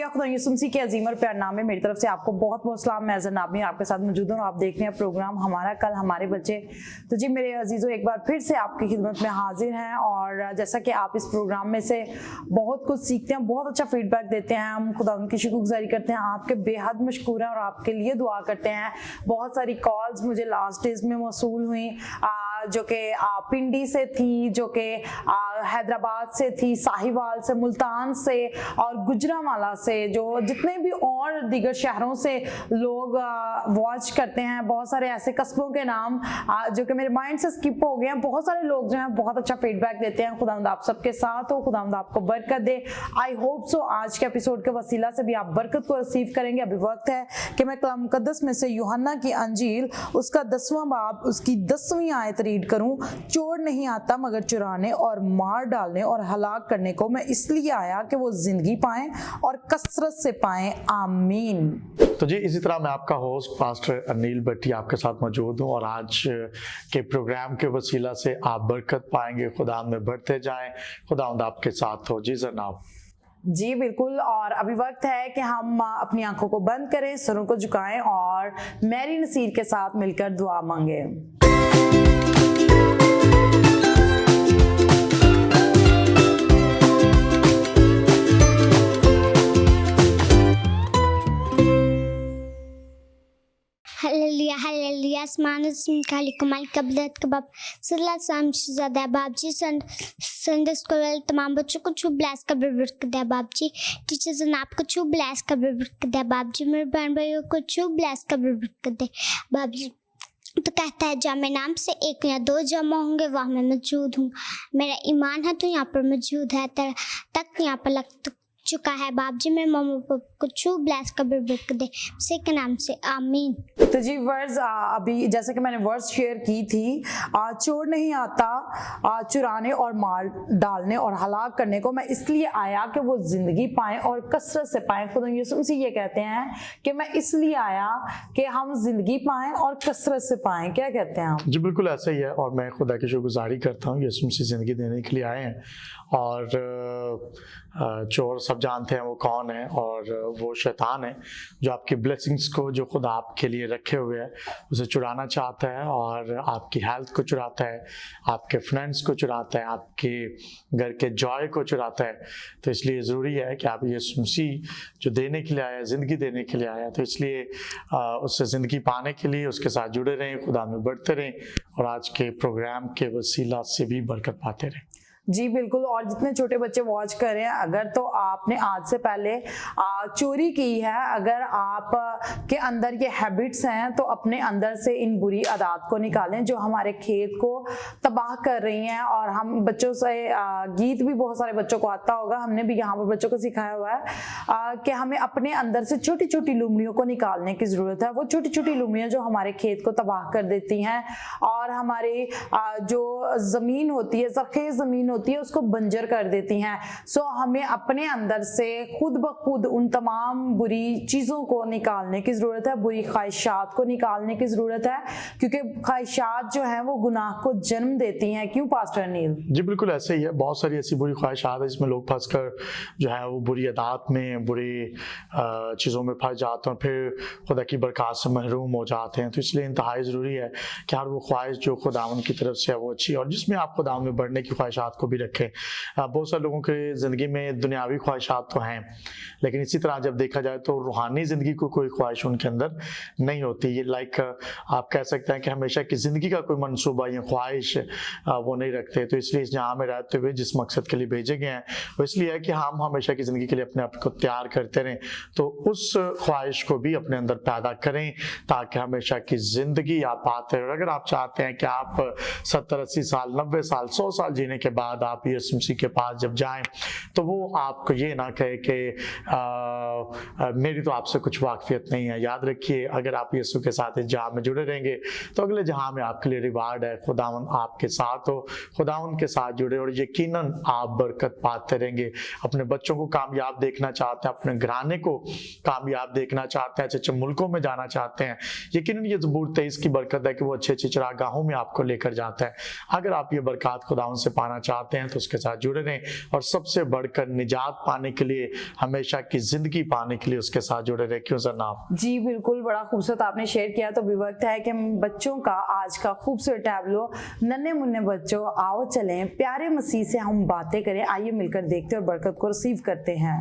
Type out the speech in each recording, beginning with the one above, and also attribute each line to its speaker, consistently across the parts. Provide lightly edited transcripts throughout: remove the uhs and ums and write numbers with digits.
Speaker 1: Hallelujah, खुदा यीशु मसीह के अजीम और प्यारे नाम में मेरी तरफ से आपको बहुत बहुत सलाम। मैं ज़हन नाबनी आपके साथ मौजूद हूँ। आप देख रहे हैं प्रोग्राम हमारा कल हमारे बच्चे। तो जी मेरे अजीज़ों, एक बार फिर से आपकी खिदमत में हाजिर हैं और जैसा कि आप इस प्रोग्राम में से बहुत कुछ सीखते हैं, बहुत अच्छा फीडबैक देते हैं, हम खुदा उनकी शुक्रगुजारी करते हैं, आपके बेहद मशकूर हैं और आपके लिए दुआ करते हैं। बहुत सारी कॉल्स मुझे लास्ट डेज में मौसूल हुई जो कि पिंडी से थी, जो कि हैदराबाद से थी, साहिवाल से, मुल्तान से और गुजरांवाला से, जो जितने भी और दीगर शहरों से लोग वॉच करते हैं। बहुत सारे ऐसे कस्बों के नाम जो कि मेरे माइंड से स्किप हो गए हैं। बहुत सारे लोग जो हैं बहुत अच्छा फीडबैक देते हैं। खुदावंद आप सबके साथ हो, खुदावंद आपको बरकत दे। आई होप सो आज के एपिसोड के वसीला से भी आप बरकत को रिसीव करेंगे। अभी वक्त है कि मैं कलाम मुकद्दस में से यूहन्ना की अंजील उसका 10वां बाब उसकी 10वीं आयत रीड करूं। चोर नहीं आता मगर चुराने और मार डालने और हलाक करने को, मैं इसलिए आया कि वो जिंदगी पाएं और कसरत से पाएं। आमीन।
Speaker 2: तो जी इसी तरह मैं आपका होस्ट पास्टर अनिल भट्टी आपके साथ मौजूद हूँ और आज के प्रोग्राम के वसीला से आप बरकत पाएंगे। खुदा में बढ़ते जाएं, खुदा आपके साथ हो। जी जनाब।
Speaker 1: जी बिल्कुल। और अभी वक्त है कि हम अपनी आंखों को बंद करें, सरों को झुकाएं और मैरी नसीर के साथ मिलकर दुआ मांगे।
Speaker 3: Hallelujah hallelujah. आसमान खाली कमाल कबलत कबाब सल्ला साम शहजादा बाप जी। संडे स्कूल तमाम बच्चों को छू ब्लेस कर बरकत दे बाप जी। टीचर्स एंड आपको छू ब्लेस कर बरकत दे बाप जी। मेरे बहन भाइयों को छू ब्लेस कर बरकत दे बाप जी। तो कहता है जब मेरे नाम से एक या दो जमा होंगे वहाँ मैं मौजूद हूँ। मेरा ईमान है तो यहाँ पर मौजूद है, तक यहाँ पर लग चुका है बाप जी। मेरे मम्मी पापा को छू ब्लेस कर बरकत दे उसी के नाम से, आमीन।
Speaker 1: तो जी वर्ड्स अभी जैसे कि मैंने वर्ड्स शेयर की थी, चोर नहीं आता चुराने और मार डालने और हलाक करने को, मैं इसलिए आया कि वो जिंदगी पाएं और कसरत से पाएं। खुदा यीशु मसीह ये कहते हैं कि मैं इसलिए आया कि हम जिंदगी पाएं और कसरत से पाएं। क्या कहते हैं आप?
Speaker 2: जी बिल्कुल ऐसा ही है और मैं खुदा की शुक्रगुजारी करता हूँ। यीशु मसीह जिंदगी देने के लिए आए हैं और चोर सब जानते हैं वो कौन है, और वो शैतान है जो आपकी ब्लेसिंग्स को जो खुदा आपके लिए रखे हुए है उसे चुराना चाहता है और आपकी हेल्थ को चुराता है, आपके फ्रेंड्स को चुराता है, आपके घर के जॉय को चुराता है। तो इसलिए ज़रूरी है कि आप यीशु मसीह जो देने के लिए आया, ज़िंदगी देने के लिए आया, तो इसलिए उससे ज़िंदगी पाने के लिए उसके साथ जुड़े रहें, खुदा में बढ़ते रहें और आज के प्रोग्राम के वसीला से भी बरकत पाते रहें।
Speaker 1: जी बिल्कुल। और जितने छोटे बच्चे वॉच कर रहे हैं, अगर तो आपने आज से पहले चोरी की है, अगर आप के अंदर ये हैबिट्स हैं, तो अपने अंदर से इन बुरी आदत को निकालें जो हमारे खेत को तबाह कर रही हैं। और हम बच्चों से गीत भी बहुत सारे बच्चों को आता होगा, हमने भी यहाँ पर बच्चों को सिखाया हुआ है कि हमें अपने अंदर से छोटी छोटी लुमड़ियों को निकालने की ज़रूरत है। वो छोटी छोटी लुमड़ियाँ जो हमारे खेत को तबाह कर देती हैं और हमारी जो ज़मीन होती है, ज़रख़ेज़ ज़मीन होती है, उसको बंजर कर देती हैं। सो हमें अपने अंदर से खुद ब खुद उन तमाम बुरी चीज़ों को निकालने की ज़रूरत है, बुरी ख्वाहिशात को निकालने की ज़रूरत है, क्योंकि ख्वाहिशात जो हैं वो गुनाह को जन्म देती हैं। क्यों पास्टर अनिल? जी
Speaker 2: बिल्कुल ऐसे ही है। बहुत सारी ऐसी बुरी ख्वाहिशात है जिसमें लोग फंस कर जो है वो बुरी आदत में, बुरी चीज़ों में फंस जाते हैं, फिर खुदा की बरकत से महरूम हो जाते हैं। तो इसलिए इंतहाई ज़रूरी है कि हर वो ख्वाहिश जो खुदावन की तरफ से है वो अच्छी, और जिसमें आप खुदावन में बढ़ने की ख्वाहिशात को भी रखें। बहुत सारे लोगों के ज़िंदगी में दुनियावी ख्वाहिशात तो हैं, लेकिन इसी तरह जब देखा जाए तो रूहानी ज़िंदगी को कोई ख्वाहिश उनके अंदर नहीं होती। ये लाइक आप कह सकते हैं कि हमेशा की ज़िंदगी का कोई मंसूबा या ख्वाहिश वो नहीं रखते। तो इसलिए जहाँ में रहते हुए जिस मकसद के लिए भेजे गए हैं वो इसलिए है कि हम हमेशा की ज़िंदगी के लिए अपने आप को तैयार करते रहें, तो उस ख्वाहिश को भी अपने अंदर पैदा करें ताकि हमेशा की ज़िंदगी आप पाते रहें। अगर आप चाहते हैं कि आप 70-80 साल, 90 साल, 100 साल जीने के बाद आप यीशु मसीह के पास जब जाएं तो वो आपको ये ना कहे कि मेरी तो आपसे कुछ वाकफियत नहीं है। याद रखिए, अगर आप यीशु के साथ इस जहाँ में जुड़े रहेंगे तो अगले जहाँ में आपके लिए रिवार्ड है। खुदावन आपके साथ हो, खुदावन के साथ जुड़े और यकीनन आप बरकत पाते रहेंगे। अपने बच्चों को कामयाब देखना चाहते हैं, अपने घराने को कामयाब देखना चाहते हैं, अच्छे अच्छे मुल्कों में जाना चाहते हैं, यकीनन ये ज़बूर 23 की बरकत है कि वो अच्छे अच्छे चरागाहों में आपको लेकर जाता है। अगर आप ये बरकत खुदावन से पाना चाहते चाहते हैं तो उसके साथ जुड़े रहें, और सबसे बढ़कर निजात पाने के लिए, हमेशा की जिंदगी पाने के लिए उसके साथ जुड़े रहें। क्यों जनाब?
Speaker 1: जी बिल्कुल, बड़ा खूबसूरत आपने शेयर किया। तो भी वक्त है कि हम बच्चों का आज का खूबसूरत टैबलो, नन्हे मुन्ने बच्चों आओ चलें प्यारे मसीह से हम बातें करें। आइए मिलकर देखते और बरकत को रिसीव करते हैं।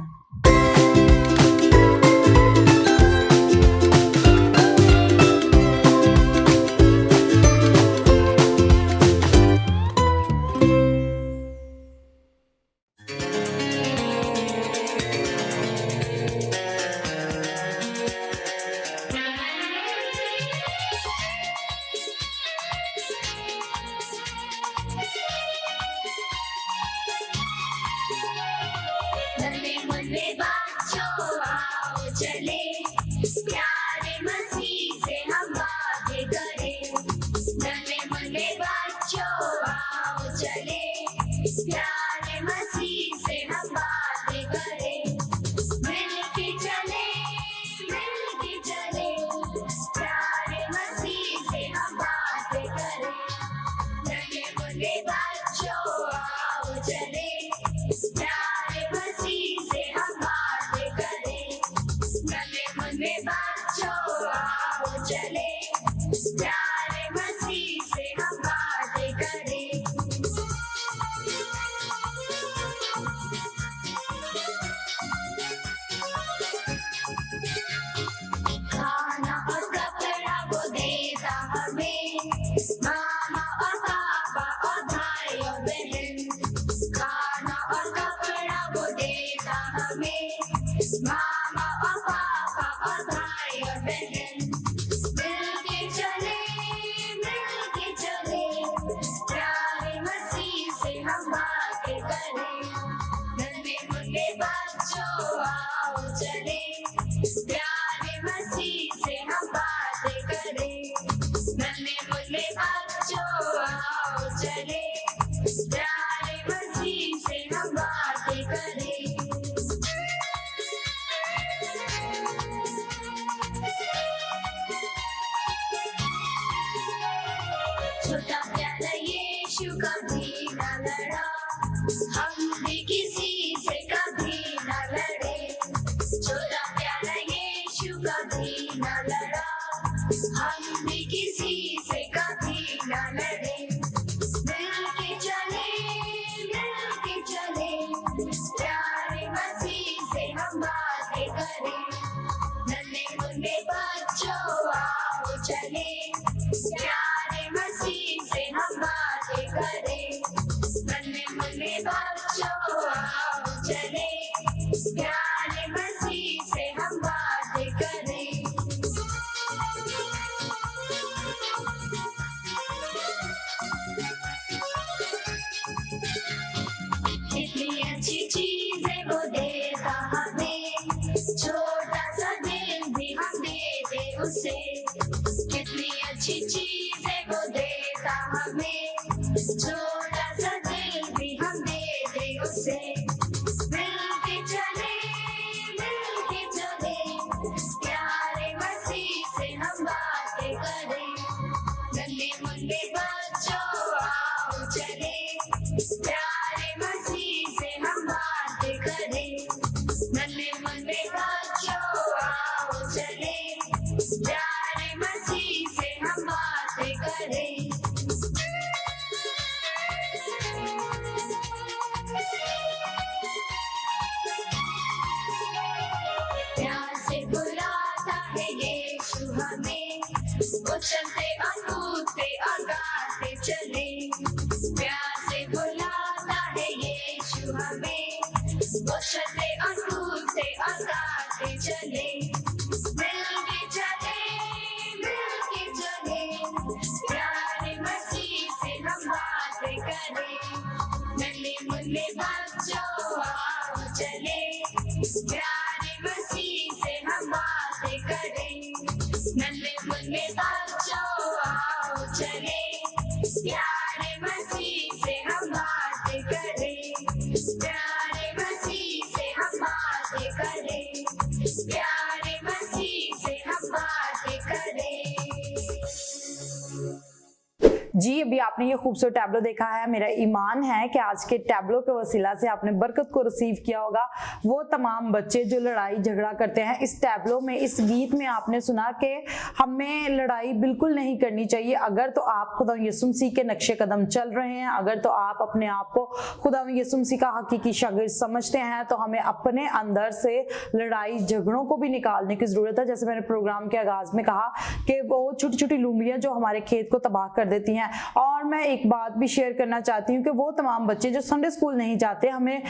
Speaker 1: जी अभी आपने ये खूबसूरत टैबलो देखा है, मेरा ईमान है कि आज के टैबलो के वसीला से आपने बरकत को रिसीव किया होगा। वो तमाम बच्चे जो लड़ाई झगड़ा करते हैं, इस टैबलो में, इस गीत में आपने सुना कि हमें लड़ाई बिल्कुल नहीं करनी चाहिए। अगर तो आप खुदा यीशु मसीह के नक्शे कदम चल रहे हैं, अगर तो आप अपने आप को खुदा यीशु मसीह का हकीकी शागिर्द समझते हैं, तो हमें अपने अंदर से लड़ाई झगड़ों को भी निकालने की जरूरत है। जैसे मैंने प्रोग्राम के आगाज में कहा कि वो छोटी छोटी लूमियां जो हमारे खेत को तबाह कर देती हैं। और मैं एक बात भी शेयर करना चाहती हूँ कि वो तमाम बच्चे जो संडे स्कूल नहीं जाते, हमें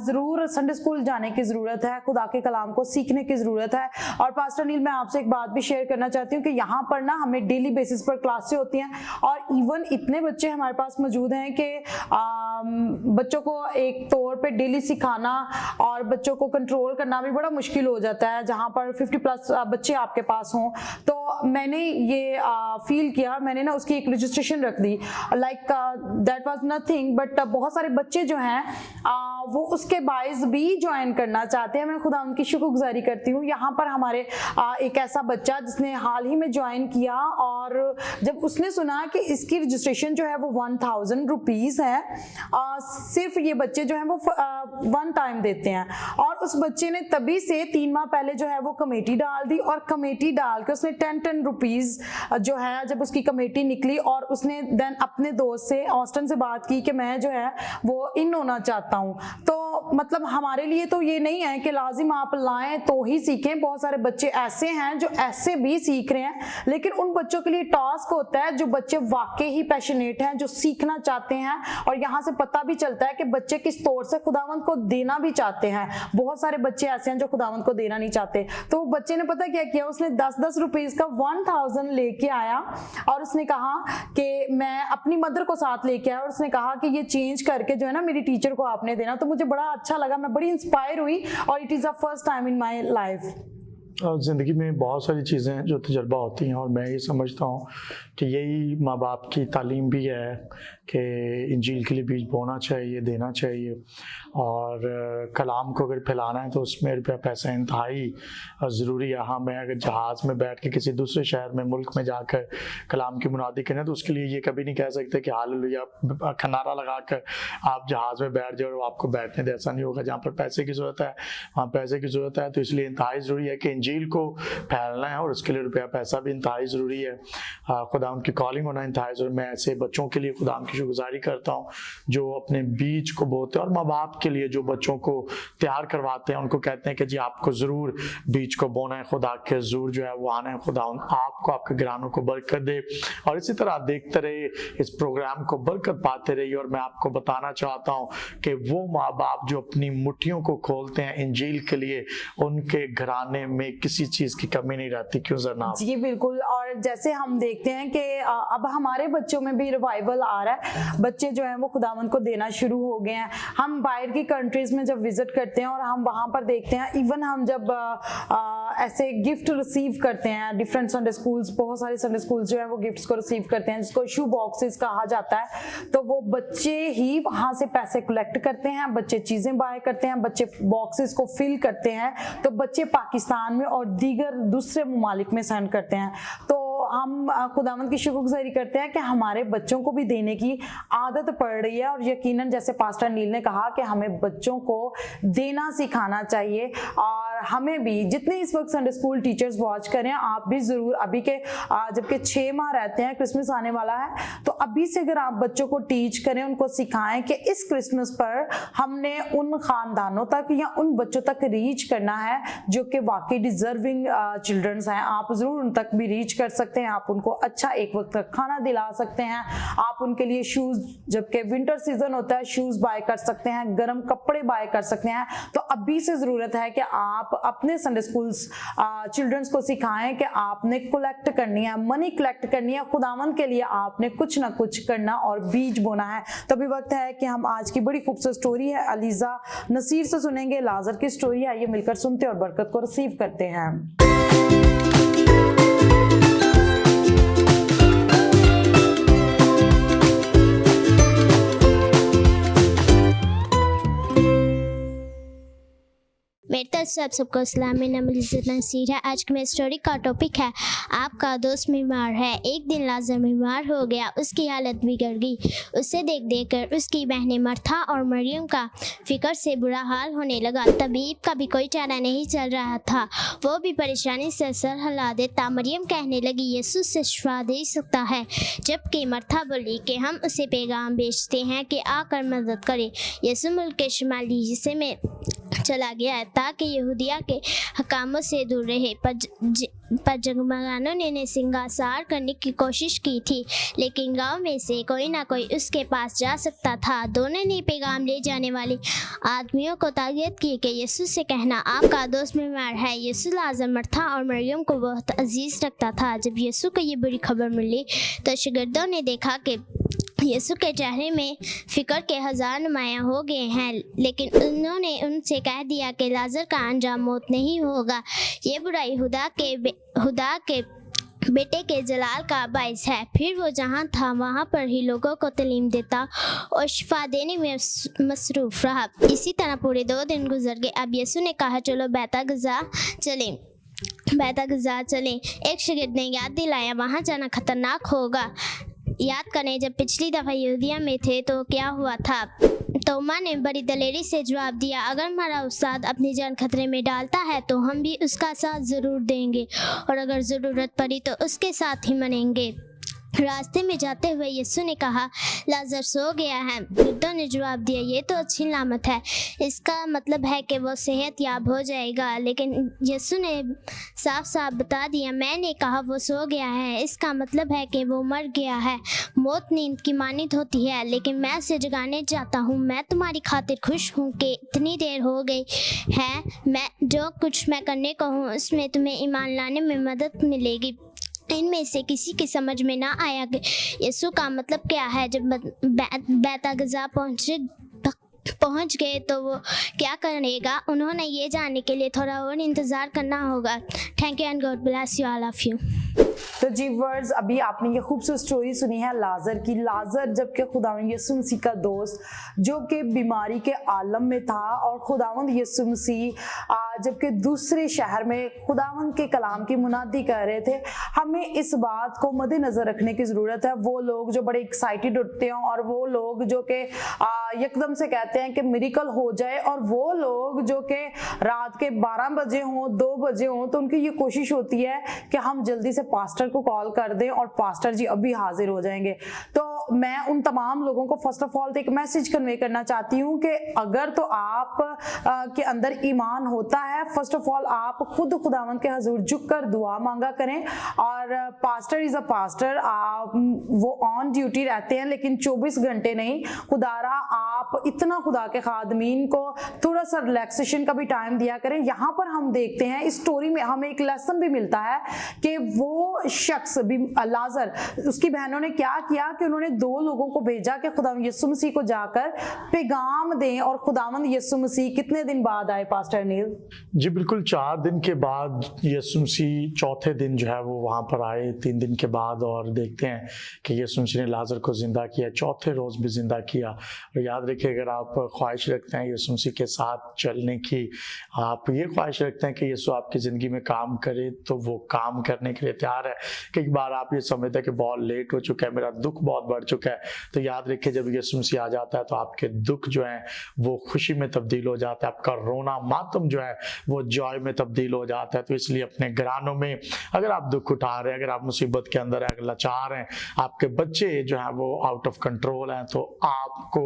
Speaker 1: जरूर संडे स्कूल जाने की जरूरत है, खुदा के कलाम को सीखने की जरूरत है। और पास्टर नील, मैं आपसे एक बात भी शेयर करना चाहती हूँ कि यहाँ पर ना हमें डेली बेसिस पर क्लासें होती हैं, और इवन इतने बच्चे हमारे पास मौजूद हैं कि बच्चों को एक तौर पे डेली सिखाना और बच्चों को कंट्रोल करना भी बड़ा मुश्किल हो जाता है, जहाँ पर 50+ बच्चे आपके पास हों। तो मैंने ये फील किया, मैंने ना उसकी एक रजिस्ट्रेशन रख दी, like that was nothing, but बहुत सारे बच्चे जो हैं वो उसके बायस भी ज्वाइन करना चाहते हैं। मैं खुदा उनकी शुक्रगुजारी करती हूँ। यहाँ पर हमारे एक ऐसा बच्चा जिसने हाल ही में ज्वाइन किया, और जब उसने सुना कि इसकी रजिस्ट्रेशन जो है वो 1000 रुपीज़ है, सिर्फ ये बच्चे जो हैं वो 1 टाइम देते हैं, और उस बच्चे ने तभी से 3 माह पहले जो है वो कमेटी डाल दी, और कमेटी डाल के उसने 10 रुपीज़ जो है, जब उसकी कमेटी निकली, और उसने देन अपने दोस्त से, ऑस्टन से बात की कि मैं जो है वो इन होना चाहता हूँ। तो मतलब हमारे लिए तो ये नहीं है कि लाजिम आप लाएं तो ही सीखें। बहुत सारे बच्चे ऐसे हैं जो ऐसे भी सीख रहे हैं, लेकिन उन बच्चों के लिए टास्क होता है जो बच्चे वाकई ही पैशनेट हैं, जो सीखना चाहते हैं। और यहाँ से पता भी चलता है कि बच्चे किस तौर से खुदावंद को देना भी चाहते हैं। बहुत सारे बच्चे ऐसे हैं जो खुदावंद को देना नहीं चाहते। तो वो बच्चे ने पता क्या किया, उसने 10-10 रुपीज़ का 1000 लेके आया, और उसने कहा कि मैं अपनी मदर को साथ लेके आया, और उसने कहा कि ये चेंज करके जो है ना मेरी टीचर को आपने देना। तो मुझे बड़ा अच्छा लगा, मैं बड़ी इंस्पायर हुई, और it is the first time in my life.
Speaker 2: और ज़िंदगी में बहुत सारी चीज़ें हैं जो तजर्बा होती हैं, और मैं ये समझता हूँ कि यही माँ बाप की तालीम भी है कि इंजील के लिए बीज बोना चाहिए, देना चाहिए, और कलाम को अगर फैलाना है तो उसमें रुपया पैसा इंतहाई ज़रूरी है। हाँ, मैं अगर जहाज़ में बैठ के किसी दूसरे शहर में, मुल्क में जाकर कलाम की मुनादी करें, तो उसके लिए ये कभी नहीं कह सकते कि हालेलुया खनारा लगा कर आप जहाज़ में बैठ जाओ और आपको बैठने दे। ऐसा नहीं होगा। जहाँ पर पैसे की ज़रूरत है वहाँ पैसे की ज़रूरत है। तो इसलिए इंतहाई ज़रूरी है कि इंजील को फैलना है, और उसके लिए रुपया पैसा भी इंतहाई ज़रूरी है। खुदा उनकी कॉलिंग होना इंतहाई ज़रूरी। मैं ऐसे बच्चों के लिए खुदा की शुक्रगुजारी करता हूँ जो अपने बीज को बोते हैं, और माँ बाप के लिए जो बच्चों को तैयार करवाते हैं, उनको कहते हैं कि जी आपको ज़रूर बीज को बोना है, खुदा के ज़रूर जो है वो आना है। खुदा आपको, आपके घरानों को बरकत दे, और इसी तरह देखते रहे, इस प्रोग्राम को बरकत पाते रहिए। और मैं आपको बताना चाहता हूँ कि वो माँ बाप जो अपनी मुट्ठियों को खोलते हैं इंजील के लिए, उनके घराने में किसी चीज़ की कमी नहीं रहती। क्यों जनाब?
Speaker 1: जी बिल्कुल। और जैसे हम देखते हैं कि अब हमारे बच्चों में भी रिवाइवल आ रहा है, बच्चे जो हैं वो खुदावंद को देना शुरू हो गए हैं। हम बाहर की कंट्रीज में जब विजिट करते हैं और हम वहाँ पर देखते हैं, इवन हम जब ऐसे गिफ्ट रिसीव करते हैं, डिफरेंट संडे स्कूल्स, बहुत सारे संडे स्कूल्स जो है वो गिफ्ट्स को रिसीव करते हैं, जिसको शू बॉक्सेस कहा जाता है। तो वो बच्चे ही वहाँ से पैसे कलेक्ट करते हैं, बच्चे चीज़ें बाय करते हैं, बच्चे बॉक्सेस को फिल करते हैं, तो बच्चे पाकिस्तान में और दीगर दूसरे ममालिक में सेंड करते हैं। तो हम खुदावंद की शुक्रगुजारी करते हैं कि हमारे बच्चों को भी देने की आदत पड़ रही है, और यकीनन जैसे पास्टर नील ने कहा कि हमें बच्चों को देना सिखाना चाहिए। और हमें भी, जितने इस वक्त संडे स्कूल टीचर्स वॉच करें, आप भी ज़रूर, अभी के जबकि 6 माह रहते हैं, क्रिसमस आने वाला है, तो अभी से अगर आप बच्चों को टीच करें, उनको सिखाएं कि इस क्रिसमस पर हमने उन ख़ानदानों तक या उन बच्चों तक रीच करना है जो कि वाकई डिजर्विंग चिल्ड्रंस हैं। आप ज़रूर उन तक भी रीच कर सकते हैं। आप उनको अच्छा एक वक्त का खाना दिला सकते हैं, आप उनके लिए शूज़, जबकि विंटर सीजन होता है, शूज़ बाय कर सकते हैं, गर्म कपड़े बाय कर सकते हैं। तो अभी से ज़रूरत है कि आप अपने संडे स्कूल्स चिल्ड्रंस को सिखाएं कि आपने कलेक्ट करनी है, मनी कलेक्ट करनी है, खुदावंद के लिए आपने कुछ ना कुछ करना और बीज बोना है। तो अभी वक्त है कि हम आज की बड़ी खूबसूरत स्टोरी है अलीजा नसीर से सुनेंगे, लाजर की स्टोरी है। आइए मिलकर सुनते और बरकत को रिसीव करते हैं।
Speaker 3: मेरी तरफ से आप सबको सलाम। मेरा नाम लिज़्ज़त नसीर है। आज की मेरी स्टोरी का टॉपिक है आपका दोस्त बीमार है। एक दिन लाज़र बीमार हो गया, उसकी हालत बिगड़ गई। उसे देख देख कर उसकी बहनें मर्था और मरियम का फिक्र से बुरा हाल होने लगा। तबीब का भी कोई चारा नहीं चल रहा था, वो भी परेशानी से सर हिला देता। मरियम कहने लगी यीशु से शिफा दे सकता है, जबकि मर्था बोली कि हम उसे पैगाम भेजते हैं कि आकर मदद करे। यीशु मुल्क के शुमाली हिस्से में चला गया ताकि यहूदिया के हकामों से दूर रहे, पर जगमगानों ने सिंगासार करने की कोशिश की थी, लेकिन गांव में से कोई ना कोई उसके पास जा सकता था। दोनों ने पैगाम ले जाने वाले आदमियों को ताकीद की कि यीशु से कहना आपका दोस्त बीमार है। यीशु लाज़र, मर्था और मरियम को बहुत अजीज रखता था। जब यीशु को ये बुरी खबर मिली तो शागिर्दों ने देखा कि यीशु के चेहरे में फिक्र के हजार नुमायाँ हो गए हैं, लेकिन उन्होंने उनसे कह दिया कि लाज़र का अंजाम मौत नहीं होगा। ये बुराई खुदा के बेटे के जलाल का बाइस है। फिर वो जहाँ था वहाँ पर ही लोगों को तालीम देता और शिफा देने में मसरूफ रहा। इसी तरह पूरे 2 दिन गुजर गए। अब यीशु ने कहा चलो बैतगज़ा चलें। एक शागिर्द ने याद दिलाया वहाँ जाना खतरनाक होगा। याद करें जब पिछली दफ़ा यहूदिया में थे तो क्या हुआ था। तोमा ने बड़ी दलेरी से जवाब दिया, अगर हमारा उस्ताद अपनी जान खतरे में डालता है तो हम भी उसका साथ ज़रूर देंगे और अगर ज़रूरत पड़ी तो उसके साथ ही मरेंगे। रास्ते में जाते हुए यीशु ने कहा लाज़र सो गया है। वृद्धों ने जवाब दिया ये तो अच्छी लामत है, इसका मतलब है कि वो सेहत याब हो जाएगा। लेकिन यीशु ने साफ साफ बता दिया, मैंने कहा वो सो गया है, इसका मतलब है कि वो मर गया है। मौत नींद की मानित होती है, लेकिन मैं उसे जगाने जाता हूँ। मैं तुम्हारी खातिर खुश हूँ कि इतनी देर हो गई है। मैं जो कुछ मैं करने को हूँ उसमें तुम्हें ईमान लाने में मदद मिलेगी। इनमें से किसी की समझ में ना आया कि यीशु का मतलब क्या है। जब बैतगज़ा पहुंच गए तो वो क्या करेगा, उन्होंने ये जानने के लिए थोड़ा और इंतज़ार करना होगा। Thank you and God bless you all of you.
Speaker 1: तो जी वर्ड्स, अभी आपने ये खूबसूरत स्टोरी सुनी है लाज़र की। लाज़र जबकि खुदावंद यीशु मसीह का दोस्त जो कि बीमारी के आलम में था और खुदावंद यीशु मसीह जबकि दूसरे शहर में खुदावंद के कलाम की मुनादी कर रहे थे। हमें इस बात को मद्देनजर रखने की ज़रूरत है। वो लोग जो बड़े एक्साइटेड होते हैं और वो लोग जो कि एकदम से कहते हैं कि मिरेकल हो जाए, और वो लोग जो कि रात के 12 बजे हों 2 बजे हों तो उनकी ये कोशिश होती है कि हम जल्दी से पास्टर को कॉल कर दें और पास्टर जी अभी हाजिर हो जाएंगे। तो मैं उन तमाम लोगों को फर्स्ट ऑफ ऑल एक मैसेज कन्वे करना चाहती हूँ कि अगर तो आप के अंदर ईमान होता है, फर्स्ट ऑफ ऑल आप खुद खुदावंद के हजूर झुक कर दुआ मांगा करें। और पास्टर इज अ पास्टर, आप वो ऑन ड्यूटी रहते हैं लेकिन 24 घंटे नहीं। खुदारा आप इतना खुदा के खादमीन को थोड़ा सा रिलैक्सेशन का भी टाइम दिया करें। यहाँ पर हम देखते हैं इस स्टोरी में हमें एक लेसन भी मिलता है कि वो शख्स भी लाज़र, उसकी बहनों ने क्या किया कि उन्होंने 2 लोगों को भेजा कि खुदावंद यीशु मसीह को जाकर पैगाम दें। और खुदावंद यीशु मसीह कितने दिन बाद आए पास्टर नील?
Speaker 2: जी बिल्कुल, 4 दिन के बाद यीशु मसीह चौथे दिन जो है वो वहाँ पर आए, 3 दिन के बाद। और देखते हैं कि यीशु मसीह ने लाज़र को ज़िंदा किया, चौथे रोज़ भी ज़िंदा किया। और याद रखिए, अगर आप ख्वाहिश रखते हैं यीशु मसीह के साथ चलने की, आप ये ख्वाहिश रखते हैं कि यीशु आपकी ज़िंदगी में काम करे, तो वो काम करने के लिए तैयार है। कई बार आप ये समझते हैं कि बहुत लेट हो चुका है, मेरा दुख बहुत बढ़ चुका है, तो याद रखिए जब यीशु मसीह आ जाता है तो आपके दुख जो है वो खुशी में तब्दील हो जाता है, आपका रोना मातम जो है वो जॉय में तब्दील हो जाता है। तो इसलिए अपने घरानों में अगर आप दुख उठा रहे हैं, अगर आप मुसीबत के अंदर अगर लाचार हैं, आपके बच्चे जो हैं वो आउट ऑफ कंट्रोल हैं, तो आपको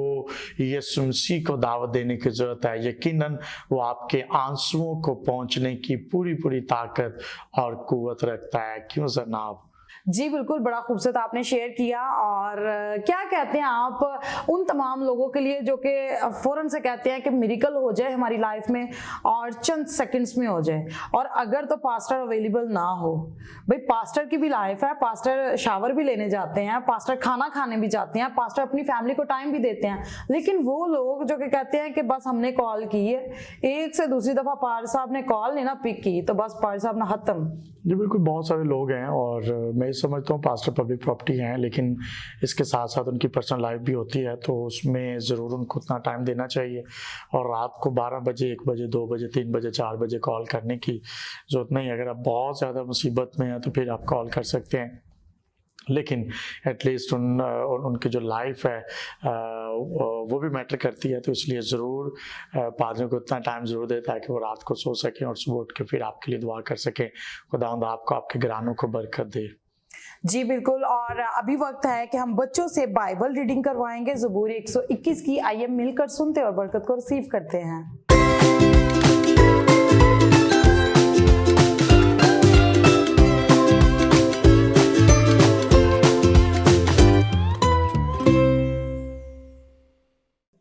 Speaker 2: यीशु मसीह को दावत देने की जरूरत है। यकीनन वो आपके आंसुओं को पहुंचने की पूरी ताकत और कुव्वत रखता है। क्यों जनाब?
Speaker 1: जी बिल्कुल, बड़ा खूबसूरत आपने शेयर किया। और क्या कहते हैं आप उन तमाम लोगों के लिए जो कि फौरन से कहते हैं कि मिरेकल हो जाए हमारी लाइफ में और चंद सेकंड्स में हो जाए, और अगर तो पास्टर अवेलेबल ना हो। भाई पास्टर की भी लाइफ है, पास्टर शावर भी लेने जाते हैं, पास्टर खाना खाने भी जाते हैं, पास्टर अपनी फैमिली को टाइम भी देते हैं। लेकिन वो लोग जो कि कहते हैं कि बस हमने कॉल की है, एक से दूसरी दफ़ा पार साहब ने कॉल नहीं ना पिक की तो बस पार साहब ना खत्म।
Speaker 2: जी बिल्कुल, बहुत सारे लोग हैं और मैं ये समझता हूँ पास्टर पब्लिक प्रॉपर्टी हैं, लेकिन इसके साथ साथ उनकी पर्सनल लाइफ भी होती है, तो उसमें ज़रूर उनको उतना टाइम देना चाहिए। और रात को 12 बजे, 1 बजे, 2 बजे, 3 बजे, 4 बजे कॉल करने की ज़रूरत नहीं। अगर आप बहुत ज़्यादा मुसीबत में हैं तो फिर आप कॉल कर सकते हैं, लेकिन एटलीस्ट उनकी जो लाइफ है वो भी मैटर करती है। तो इसलिए ज़रूर पादरियों को उतना टाइम ज़रूर देता है कि वो रात को सो सकें और सुबह उठ के फिर आपके लिए दुआ कर सकें। खुदावंद आपको, आपके घरानों को बरकत दे।
Speaker 1: जी बिल्कुल। और अभी वक्त है कि हम बच्चों से बाइबल रीडिंग करवाएंगे ज़बूर 121 की। आइए मिलकर सुनते और बरकत को रिसीव करते हैं।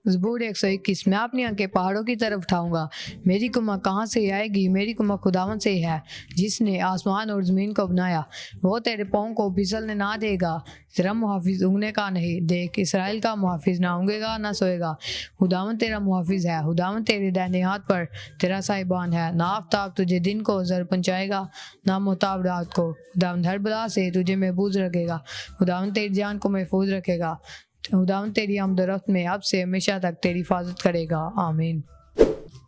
Speaker 4: ज़बूर 121। मैं अपनी आंखें पहाड़ों की तरफ उठाऊंगा, मेरी कुम्मत कहाँ से आएगी? मेरी कुम्मत खुदावन से है जिसने आसमान और ज़मीन को बनाया। वो तेरे पाँव को फिसलने ना देगा, तेरा मुहाफिज ऊँघने का नहीं। देख, इसराइल का मुहाफिज ना ऊँघेगा ना सोएगा। खुदावन तेरा मुहाफिज है, खुदावन तेरे दाहिने हाथ पर तेरा साहिबान है। ना आफ्ताब तुझे दिन को ज़र पहुँचाएगा, ना महताब रात को। खुदावन हर बला से तुझे महफूज रखेगा, खुदावन तेरी जान को महफूज रखेगा। खुदावन तेरी आमदरफ्त में अब से हमेशा तक तेरी हिफाजत करेगा। आमीन।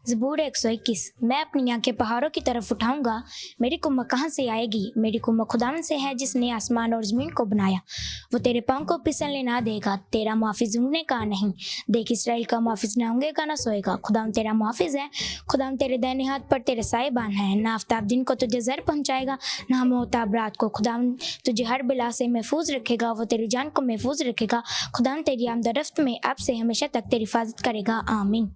Speaker 5: ज़बूर 121। मैं अपनी आंखें पहाड़ों की तरफ उठाऊंगा, मेरी कुम्मत कहाँ से आएगी? मेरी कुम्मत खुदावन से है जिसने आसमान और ज़मीन को बनाया। वो तेरे पाँव को फिसलने ना देगा, तेरा मुहाफिज ऊँघने का नहीं। देख, इसराइल का मुहाफिज ना ऊँघेगा ना सोएगा। खुदावन तेरा मुहाफिज है, खुदावन तेरे दाहिने हाथ पर तेरे साहिबान है। ना आफ्ताब दिन को तुझे ज़र पहुँचाएगा, ना महताब रात को। खुदावन तुझे हर बला से महफूज रखेगा, वो तेरी जान को महफूज रखेगा। खुदावन तेरी आमदरफ्त में अब से हमेशा तक तेरी हिफाजत करेगा। आमीन।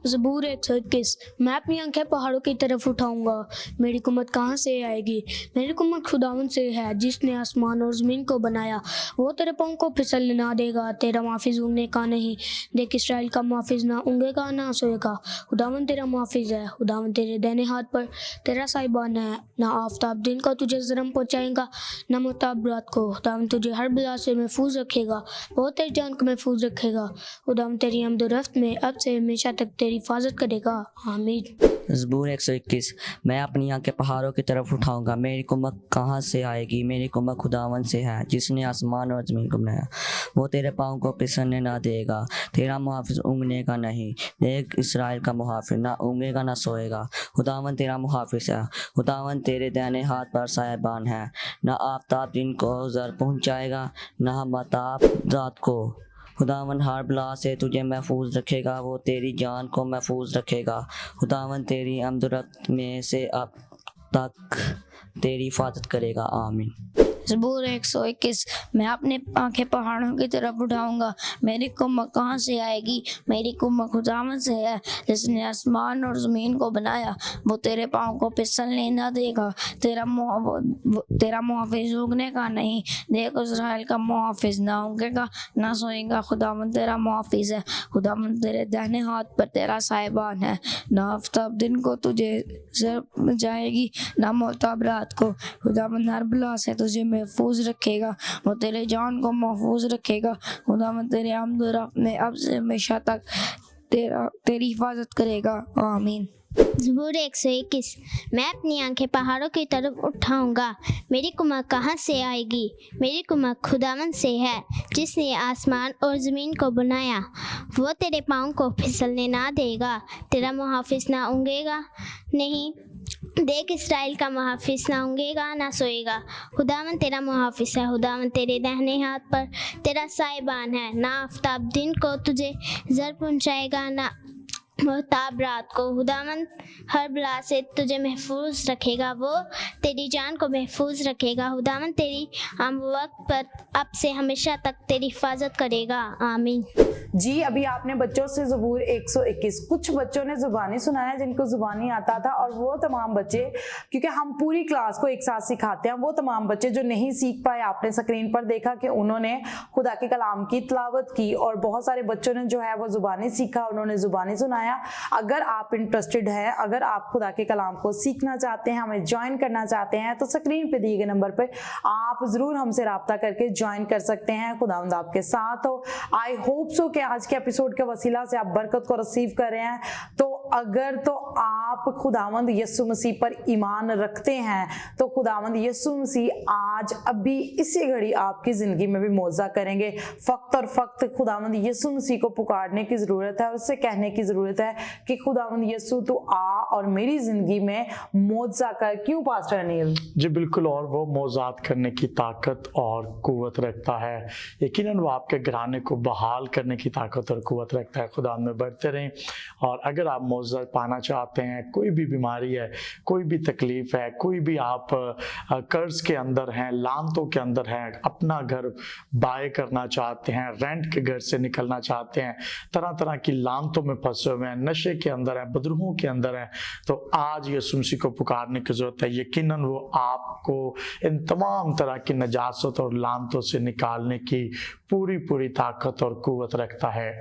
Speaker 6: ज़बूर 121। मैं अपनी आंखें पहाड़ों की तरफ उठाऊंगा, मेरी कुम्मत कहाँ से आएगी? मेरी कुम्मत खुदावन से है जिसने आसमान और ज़मीन को बनाया। वो तेरे पाँव को फिसलने ना देगा, तेरा मुहाफिज ऊँघने का नहीं। देख, इसराइल का मुहाफिज ना ऊँघेगा ना सोएगा। खुदावन तेरा मुहाफिज है, खुदावन तेरे दाहिने हाथ पर तेरा साहिबान है। ना आफ्ताब दिन को तुझे ज़रम पहुँचाएगा, ना महताब रात को। खुदावन तुझे हर बला से महफूज रखेगा, वो तेरी जान को महफूज रखेगा। खुदावन तेरी आमदरफ्त में अब से हमेशा तक तेरी हिफाजत करेगा। आमीन।
Speaker 7: ज़बूर 121। मैं अपनी आंखें पहाड़ों की तरफ उठाऊंगा, मेरी कुम्मत कहाँ से आएगी? मेरी कुम्मत खुदावन से है जिसने आसमान और ज़मीन को बनाया। वो तेरे पाँव को फिसलने ना देगा, तेरा मुहाफिज ऊँघने का नहीं। देख, इसराइल का मुहाफिज ना ऊँघेगा ना सोएगा। खुदावन तेरा मुहाफिज है, खुदावन तेरे दाहिने हाथ पर साहिबान है। ना आफ्ताब दिन को ज़र पहुँचाएगा, ना महताब रात को। खुदावन हर बला से तुझे महफूज रखेगा, वो तेरी जान को महफूज रखेगा। खुदावन तेरी आमदरफ्त में से अब तक तेरी हिफाजत करेगा। आमीन।
Speaker 6: ज़बूर 121। मैं अपने आंखें पहाड़ों की तरफ उठाऊंगा, मेरी कुम्मत कहाँ से आएगी? मेरी कुम्मत खुदावन से है जिसने आसमान और ज़मीन को बनाया। वो तेरे पाँव को फिसलने ना देगा, तेरा मुहाफिज ऊँघने का नहीं। देख, इसराइल का मुहाफिज ना ऊँघेगा ना सोएगा। खुदावन तेरा मुहाफिज है, खुदावन तेरे दाहिने हाथ पर तेरा साहिबान है। ना आफ्ताब दिन को तुझे ज़र जाएगी, ना महताब रात को। खुदावन हर बला से तुझे महफूज रखेगा, वो तेरे जान को महफूज रखेगा। खुदावन तेरे आमदरफ्त में अब से हमेशा तक तेरी हिफाजत करेगा। आमीन।
Speaker 3: ज़बूर 121। मैं अपनी आंखें पहाड़ों की तरफ उठाऊंगा, मेरी कुम्मत कहाँ से आएगी? मेरी कुम्मत खुदावन से है जिसने आसमान और ज़मीन को बनाया। वो तेरे पाँव को फिसलने ना देगा, तेरा मुहाफिज ना ऊँघेगा नहीं। देख, इसराइल का मुहाफिज ना ऊँघेगा ना सोएगा। खुदावन तेरा मुहाफिज है, खुदावन तेरे दाहिने हाथ पर तेरा साहिबान है। ना आफ्ताब दिन को तुझे ज़र पहुँचाएगा, ना महताब रात को। खुदावन हर बला से तुझे महफूज रखेगा, वो तेरी जान को महफूज रखेगा। खुदावन तेरी वक्त पर अब से हमेशा तक तेरी हिफाजत करेगा। आमीन।
Speaker 1: जी, अभी आपने बच्चों से ज़बूर 121, कुछ बच्चों ने ज़ुबानी सुनाया जिनको ज़ुबानी आता था, और वो तमाम बच्चे, क्योंकि हम पूरी क्लास को एक साथ सिखाते हैं, वो तमाम बच्चे जो नहीं सीख पाए, आपने स्क्रीन पर देखा कि उन्होंने खुदा के कलाम की तिलावत की, और बहुत सारे बच्चों ने जो है वो ज़ुबानी सीखा, उन्होंने ज़ुबानी सुनाया। अगर आप इंटरेस्टेड हैं, अगर आप खुदा के कलाम को सीखना चाहते हैं, हमें ज्वाइन करना चाहते हैं, तो स्क्रीन पे दिए गए नंबर पे आप ज़रूर हमसे राब्ता करके ज्वाइन कर सकते हैं। खुदावंद आपके साथ हो। आई होप सो कि आज के एपिसोड के वसीला से आप बरकत को रिसीव कर रहे हैं। तो अगर तो आप खुदावंद यीशु मसीह पर ईमान रखते हैं तो खुदावंद यीशु मसीह आज अभी इसी घड़ी आपकी ज़िंदगी में भी मौजा करेंगे। फ़क्त और फ़क्त खुदावंद यीशु मसीह को पुकारने की ज़रूरत है, उससे कहने की ज़रूरत है कि खुदावंद यीशु तू आ और मेरी ज़िंदगी में मौजा कर। क्यों पास्टर अनिल?
Speaker 2: जी बिल्कुल, और वो मौजात करने की ताकत और कुव्वत रखता है। यकीनन वो आपके घराने को बहाल करने की ताकत और कुव्वत रखता है। खुदा में बढ़ते रहें। और अगर आप मौजा पाना चाहते हैं, कोई भी बीमारी है, कोई भी तकलीफ है, कोई भी आप कर्ज के अंदर हैं, लानतों के अंदर हैं, अपना घर बाय करना चाहते हैं, रेंट के घर से निकलना चाहते हैं, तरह तरह की लानतों में फंसे हुए हैं, नशे के अंदर हैं, बदरूहों के अंदर हैं, तो आज यीशु मसीह को पुकारने की जरूरत है। यकीनन वो आपको इन तमाम तरह की नजासत और लानतों से निकालने की पूरी ताकत और कुव्वत रखता है।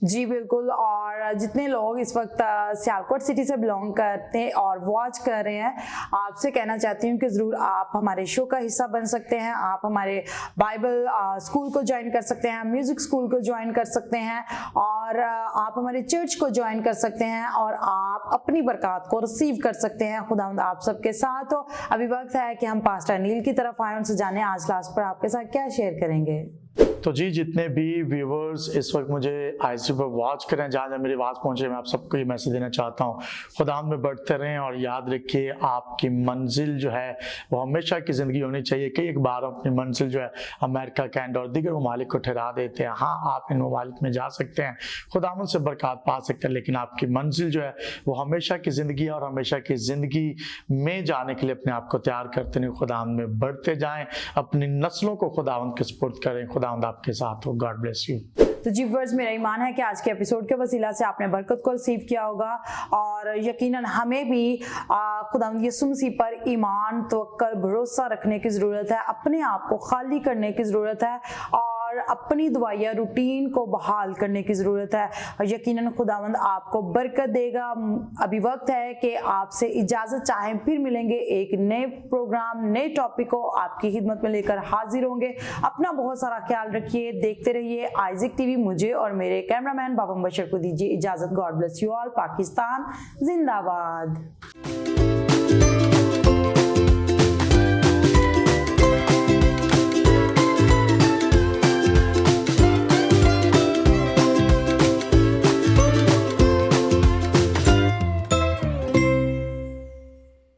Speaker 1: जी बिल्कुल। और जितने लोग इस वक्त सियालकोट सिटी से बिलोंग करते हैं और वॉच कर रहे हैं, आपसे कहना चाहती हूँ कि ज़रूर आप हमारे शो का हिस्सा बन सकते हैं। आप हमारे बाइबल स्कूल को ज्वाइन कर सकते हैं, म्यूज़िक स्कूल को ज्वाइन कर सकते हैं, और आप हमारे चर्च को ज्वाइन कर सकते हैं, और आप अपनी बरकत को रिसीव कर सकते हैं। खुदावंद आप सबके साथ हो। अभी वक्त है कि हम पास्टर अनिल की तरफ आए, उनसे जाने आज लास्ट पर आपके साथ क्या शेयर करेंगे।
Speaker 2: तो जी, जितने भी व्यूवर्स इस वक्त मुझे आईसी पर वॉच करें, जहाँ जहाँ मेरी आवाज़ पहुँचे, मैं आप सबको ये मैसेज देना चाहता हूँ, खुदा में बढ़ते रहें। और याद रखिए, आपकी मंजिल जो है वो हमेशा की ज़िंदगी होनी चाहिए। कई एक बार अपनी मंजिल जो है अमेरिका, कनाडा और दीगर ममालिक को ठहरा देते हैं। हाँ, आप इन ममालिक में जा सकते हैं, खुदावंद से बरकत पा सकते हैं, लेकिन आपकी मंजिल जो है वो हमेशा की ज़िंदगी है। और हमेशा की ज़िंदगी में जाने के लिए अपने आप को तैयार करते नहीं, खुदावंद में बढ़ते जाएँ, अपनी नस्लों को खुदावंद के सुपुर्द करें। खुदावंद आपके साथ हो। God bless you.
Speaker 1: तो जी वर्स, मेरा ईमान है कि आज के एपिसोड के वसीला से आपने बरकत को रिसीव किया होगा, और यकीनन हमें भी खुदावंद यीशु मसीह पर ईमान, तवक्कुल, भरोसा रखने की ज़रूरत है। अपने आप को खाली करने की ज़रूरत है, और अपनी दुआया रूटीन को बहाल करने की ज़रूरत है। और यकीनन खुदावंद आपको बरकत देगा। अभी वक्त है कि आपसे इजाज़त चाहें, फिर मिलेंगे एक नए प्रोग्राम, नए टॉपिक को आपकी खिदमत में लेकर हाजिर होंगे। अपना बहुत सारा ख्याल रखिए, देखते रहिए आइज़िक टीवी। मुझे और मेरे कैमरामैन बाबा बशर को दीजिए इजाज़त। God bless you all. Pakistan जिंदाबाद।